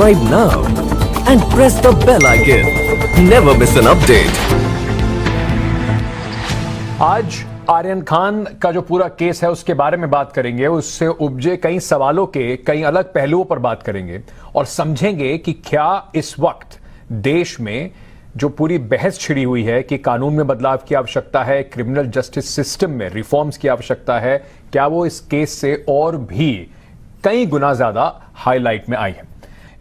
subscribe now and press the bell icon. Never miss an update. आज आर्यन खान का जो पूरा केस है उसके बारे में बात करेंगे, उससे उपजे कई सवालों के कई अलग पहलुओं पर बात करेंगे और समझेंगे कि क्या इस वक्त देश में जो पूरी बहस छिड़ी हुई है कि कानून में बदलाव की आवश्यकता है, क्रिमिनल जस्टिस सिस्टम में रिफॉर्म्स की आवश्यकता है, क्या वो इस केस से और भी कई गुना ज्यादा हाईलाइट में आई है।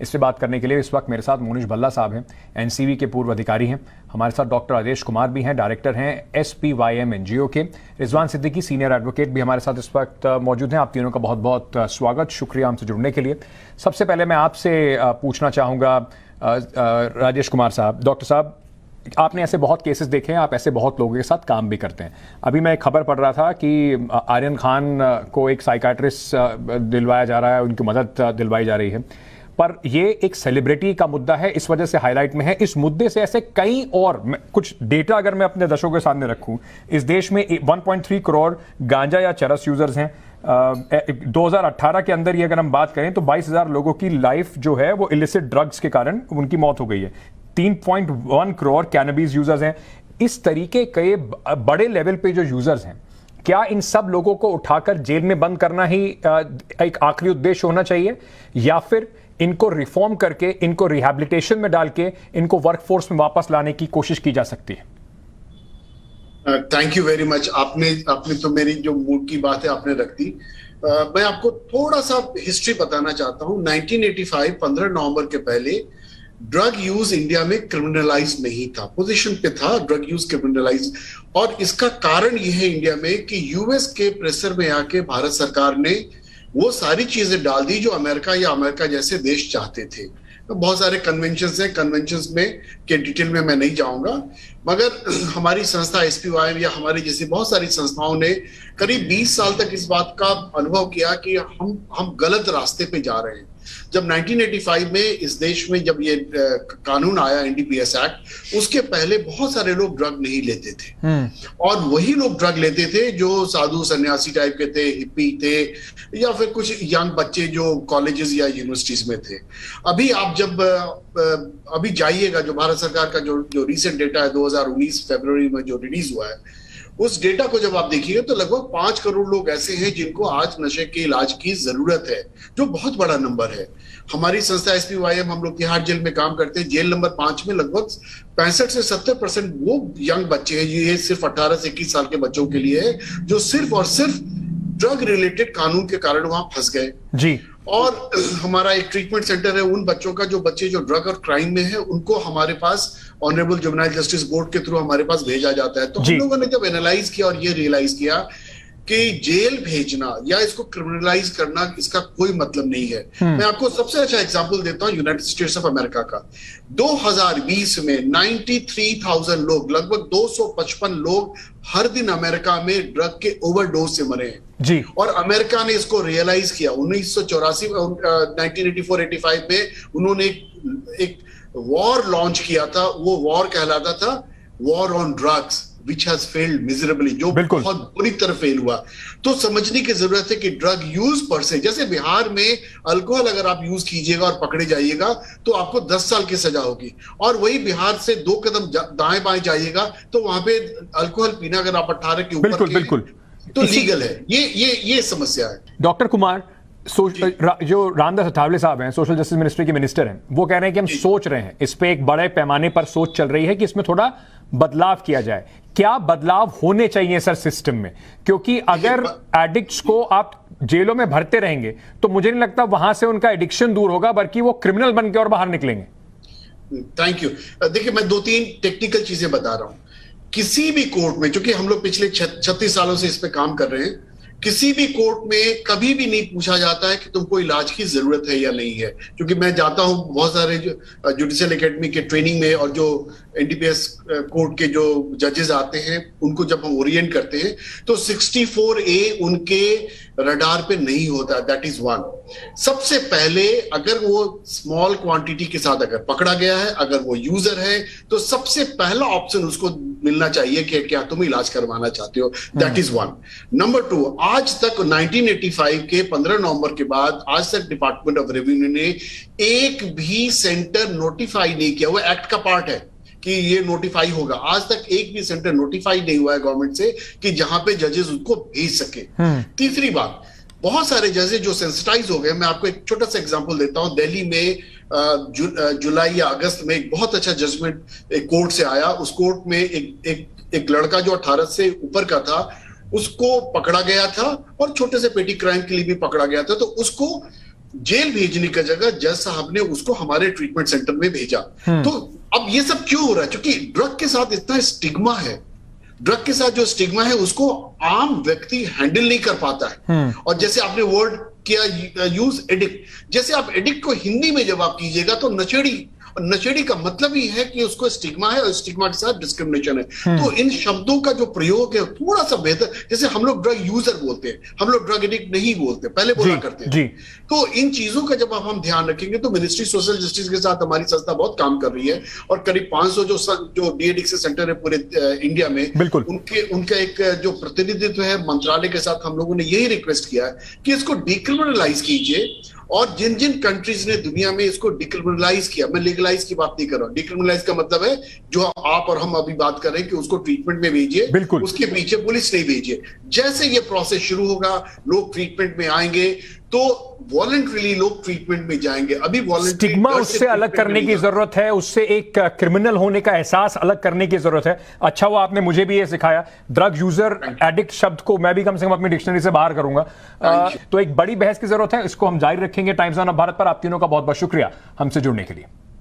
इस पे बात करने के लिए इस वक्त मेरे साथ मोनिश भल्ला साहब हैं, एनसीवी के पूर्व अधिकारी हैं। हमारे साथ डॉक्टर राजेश कुमार भी हैं, डायरेक्टर हैं SPYM NGO के। रिजवान सिद्दीकी सीनियर एडवोकेट भी हमारे साथ इस वक्त मौजूद हैं। आप तीनों का बहुत बहुत स्वागत, शुक्रिया हमसे जुड़ने के लिए। सबसे पहले मैं आपसे पूछना चाहूँगा राजेश कुमार साहब, डॉक्टर साहब, आपने ऐसे बहुत केसेस देखे हैं, आप ऐसे बहुत लोगों के साथ काम भी करते हैं। अभी मैं एक खबर पढ़ रहा था कि आर्यन खान को एक साइकाट्रिस्ट दिलवाया जा रहा है, उनकी मदद दिलवाई जा रही है, पर ये एक सेलिब्रिटी का मुद्दा है, इस वजह से हाईलाइट में है। इस मुद्दे से ऐसे कई और कुछ डेटा अगर मैं अपने दर्शकों के सामने रखूं, इस देश में 1.3 करोड़ गांजा या चरस यूजर्स हैं। 2018 के अंदर ये अगर हम बात करें तो 22,000 लोगों की लाइफ जो है वो इलिसिट ड्रग्स के कारण उनकी मौत हो गई है। 3.1 करोड़ कैनबीज यूजर्स हैं। इस तरीके के बड़े लेवल पे जो यूजर्स हैं, क्या इन सब लोगों को उठाकर जेल में बंद करना ही एक आखिरी उद्देश्य होना चाहिए, या फिर इनको रिफॉर्म करके, इनको रिहैबिलिटेशन में डाल के, इनको वर्कफोर्स में वापस लाने की कोशिश की जा सकती है? Thank you very much. आपने तो मेरी जो मूड की बात है आपने रख दी। मैं आपको थोड़ा सा हिस्ट्री बताना चाहता हूं। 1985 15 नवंबर के पहले ड्रग यूज इंडिया में क्रिमिनलाइज नहीं था, पोजीशन पे था ड्रग यूज क्रिमिनलाइज। और इसका कारण यह है इंडिया में कि यूएस के प्रेशर में आके भारत सरकार ने वो सारी चीजें डाल दी जो अमेरिका या अमेरिका जैसे देश चाहते थे। तो बहुत सारे कन्वेंशंस हैं, कन्वेंशंस में के डिटेल में मैं नहीं जाऊंगा, मगर हमारी संस्था SPYM या हमारी जैसी बहुत सारी संस्थाओं ने करीब 20 साल तक इस बात का अनुभव किया कि हम गलत रास्ते पे जा रहे हैं। जब 1985 में इस देश में जब ये कानून आया NDPS एक्ट, उसके पहले बहुत सारे लोग ड्रग नहीं लेते थे, और वही लोग ड्रग लेते थे जो साधु सन्यासी टाइप के थे, हिप्पी थे, या फिर कुछ यंग बच्चे जो कॉलेजेस या यूनिवर्सिटीज में थे। अभी आप जब अभी जाइएगा, जो भारत सरकार का जो रीसेंट डेटा है 2019 फरवरी में जो रिलीज हुआ है, उस डेटा को जब आप देखिए तो लगभग 5 करोड़ लोग ऐसे हैं जिनको आज नशे के इलाज की जरूरत है, जो बहुत बड़ा नंबर है। हमारी संस्था SPYM, हम लोग तिहाड़ जेल में काम करते हैं। जेल नंबर 5 में लगभग 65 से 70% वो यंग बच्चे हैं, ये सिर्फ 18 से 21 साल के बच्चों के लिए है, जो सिर्फ और सिर्फ ड्रग रिलेटेड कानून के कारण वहां फंस गए जी। और हमारा एक ट्रीटमेंट सेंटर है उन बच्चों का, जो बच्चे जो ड्रग और क्राइम में है, उनको हमारे पास ऑनरेबल जुवेनाइल जस्टिस बोर्ड के थ्रू हमारे पास भेजा जाता है। तो हम लोगों ने जब एनालाइज किया और ये रियलाइज किया कि जेल भेजना या इसको क्रिमिनलाइज करना, इसका कोई मतलब नहीं है। मैं आपको सबसे अच्छा एग्जांपल देता हूं यूनाइटेड स्टेट्स ऑफ अमेरिका का। 2020 में 93,000 लोग, लगभग 255 लोग हर दिन अमेरिका में ड्रग के ओवरडोज से मरे हैं जी। और अमेरिका ने इसको रियलाइज किया 1984-85 में उन्होंने एक वॉर लॉन्च किया था। वो वॉर कहलाता था war on drugs, which has failed miserably, जो बहुत बुरी तरह फेल हुआ। तो समझने की जरूरत है कि ड्रग यूज पर से, जैसे बिहार में अल्कोहल अगर आप यूज कीजिएगा और पकड़े जाइएगा तो आपको 10 साल की सजा होगी, और वही बिहार से 2 कदम दाएं बाएं जाइएगा तो वहां पे अल्कोहल पीना अगर आप 18 के ऊपर बिल्कुल तो लीगल है। ये समस्या है। डॉक्टर कुमार, जो रामदास अठावले साहब हैं, सोशल जस्टिस मिनिस्ट्री के मिनिस्टर हैं, वो कह रहे हैं कि हम सोच रहे हैं, इस पे एक बड़े पैमाने पर सोच चल रही है कि इसमें थोड़ा बदलाव किया जाए। क्या बदलाव होने चाहिए सर सिस्टम में? क्योंकि अगर एडिक्ट्स को आप जेलों में भरते रहेंगे तो मुझे नहीं लगता वहां से उनका एडिक्शन दूर होगा, बल्कि वो क्रिमिनल बन के और बाहर निकलेंगे। Thank you. देखिए, मैं 2-3 टेक्निकल चीजें बता रहा हूं। किसी भी कोर्ट में, क्योंकि हम लोग पिछले 36 सालों से इस पे काम कर रहे हैं, किसी भी कोर्ट में कभी भी नहीं पूछा जाता है कि तुमको इलाज की जरूरत है या नहीं है। क्योंकि मैं जाता हूं बहुत सारे जुडिशियल एकेडमी के ट्रेनिंग में, और जो NDPS कोर्ट के जो जजेस आते हैं उनको जब हम ओरिएंट करते हैं तो 64A उनके रडार पे नहीं होता, दैट इज वन। सबसे पहले अगर वो स्मॉल क्वांटिटी के साथ अगर पकड़ा गया है, अगर वो यूजर है, तो सबसे पहला ऑप्शन उसको मिलना चाहिए कि क्या तुम इलाज करवाना चाहते हो, that is one. Number two, आज तक 1985 के 15 नवंबर के बाद आज तक डिपार्टमेंट ऑफ रेवेन्यू ने एक भी सेंटर नोटिफाई नहीं किया। वो एक्ट का पार्ट है कि ये नोटिफाई होगा। आज तक एक भी सेंटर नोटिफाई नहीं हुआ है गवर्नमेंट से कि जहां पे जजेस उसको भेज सके। तीसरी बात, बहुत सारे जजेस जो सेंसिटाइज हो गए। मैं आपको एक छोटा सा एग्जांपल देता हूं। दिल्ली में जुलाई या अगस्त में एक बहुत अच्छा जजमेंट एक कोर्ट से आया। उस कोर्ट में एक लड़का जो 18 से ऊपर का था, उसको पकड़ा गया था और छोटे से पेटी क्राइम के लिए भी पकड़ा गया था। तो उसको जेल भेजने की जगह जज साहब ने उसको हमारे ट्रीटमेंट सेंटर में भेजा। तो अब ये सब क्यों हो रहा है? क्योंकि ड्रग के साथ इतना स्टिग्मा है। ड्रग के साथ जो स्टिग्मा है उसको आम व्यक्ति हैंडल नहीं कर पाता है। और जैसे आपने वर्ड किया यूज एडिक्ट, जैसे आप एडिक्ट को हिंदी में जब आप कीजिएगा तो नशेड़ी, और नशेड़ी का मतलब ही है कि उसको स्टिग्मा है और स्टिग्मा के साथ डिस्क्रिमिनेशन है। तो इन शब्दों का जो प्रयोग है थोड़ा सा बेहतर, जैसे हम लोग ड्रग यूजर बोलते हैं, हम लोग ड्रग एडिक्ट नहीं बोलते, पहले बोला करते थे। तो इन चीजों का जब हम ध्यान रखेंगे तो मिनिस्ट्री सोशल जस्टिस के साथ हमारी संस्था बहुत काम कर रही है और करीब 500 जो डी एडिक्शन सेंटर है पूरे इंडिया में, उनका एक जो प्रतिनिधित्व है मंत्रालय के साथ, हम लोगों ने यही रिक्वेस्ट किया है कि इसको डिक्रिमिनलाइज कीजिए। और जिन जिन कंट्रीज ने दुनिया में इसको डिक्रिमिनलाइज किया, मैं लीगलाइज की बात नहीं कर रहा हूं, डिक्रिमिनलाइज का मतलब है जो आप और हम अभी बात कर रहे हैं कि उसको ट्रीटमेंट में भेजिए, उसके पीछे पुलिस नहीं भेजिए। जैसे ये प्रोसेस शुरू होगा, लोग ट्रीटमेंट में आएंगे तो वॉलंटरीली लोग ट्रीटमेंट में जाएंगे। अभी स्टिग्मा उससे अलग करने की जरूरत है, उससे एक क्रिमिनल होने का एहसास अलग करने की जरूरत है। अच्छा हुआ आपने मुझे भी ये सिखाया। ड्रग यूजर एडिक्ट शब्द को मैं भी कम से कम अपनी डिक्शनरी से बाहर करूंगा। तो एक बड़ी बहस की जरूरत है, इसको हम जारी रखेंगे टाइम्स ऑफ भारत पर। आप तीनों का बहुत बहुत शुक्रिया हमसे जुड़ने के लिए।